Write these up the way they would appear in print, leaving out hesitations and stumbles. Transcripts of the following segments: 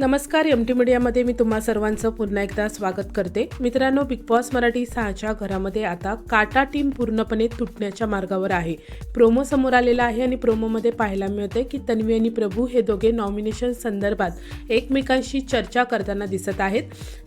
नमस्कार. एम.टी. मीडियामध्ये मी तुम्हा सर्वांचं पुन्हा एकदा स्वागत करते. मित्रांनो, बिग बॉस मराठी 6च्या घरामध्ये आता काटा टीम पूर्णपणे तुटण्याच्या मार्गावर आहे. प्रोमो समोर आलेला आहे आणि प्रोमोमध्ये पाहायला मिळते की तन्वी आणि प्रभू हे दोघे नॉमिनेशन संदर्भात एकमेकांशी चर्चा करताना दिसत आहेत.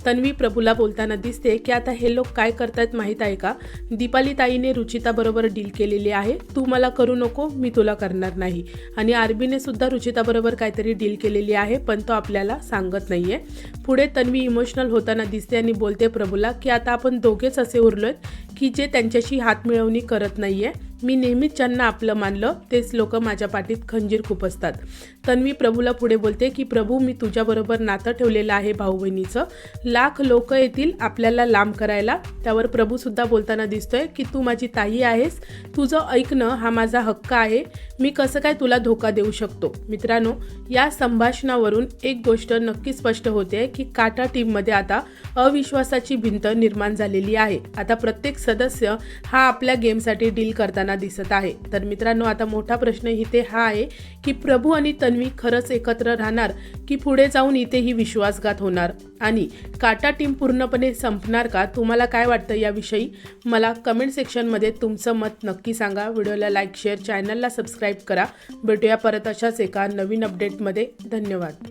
तन्वी प्रभूला बोलताना दिसते की आता हे लोक काय करतायत माहीत आहे का? दीपाली ताईने रुचिताबरोबर डील केलेली आहे, तू मला करू नको, मी तुला करणार नाही. आणि आरबीने सुद्धा रुचिताबरोबर काहीतरी डील केलेली आहे, पण तो आपल्याला सांगत नाहीये. पुढे तन्वी इमोशनल होताना दिसते आणि बोलते प्रभूला की आता आपण दोघेच असे उरलोत की जे त्यांच्याशी हात मिळवणी करत नाहीये. मी नेहमीच ज्यांना आपलं मानलं तेच लोक माझ्या पाठीत खंजीर खुपसतात. तन्वी प्रभूला पुढे बोलते की प्रभू, मी तुझ्याबरोबर नातं ठेवलेलं आहे भाऊ बहिणीचं, लाख लोक येतील आपल्याला लांब करायला. त्यावर प्रभू सुद्धा बोलताना दिसतोय की तू माझी ताई आहेस, तुझं ऐकणं हा माझा हक्क आहे, मी कसं काय तुला धोका देऊ शकतो. मित्रांनो, या संभाषणावरून एक गोष्ट नक्की स्पष्ट होते की काटा टीममध्ये आता अविश्वासाची भिंत निर्माण झालेली आहे. आता प्रत्येक सदस्य हा आपल्या गेमसाठी डील करताना दिसत आहे. तर मित्रांनो, आता मोठा प्रश्न इथे हा आहे की प्रभू आणि तन्वी खरंच एकत्र राहणार की पुढे जाऊन इथेही विश्वासघात होणार आणि काटा टीम पूर्णपणे संपणार का? तुम्हाला काय वाटतं याविषयी? मला कमेंट सेक्शनमध्ये तुमचं मत नक्की सांगा. व्हिडिओला लाईक, शेअर, चॅनलला सबस्क्राईब करा. भेटूया परत अशाच एका नवीन अपडेटमध्ये. धन्यवाद.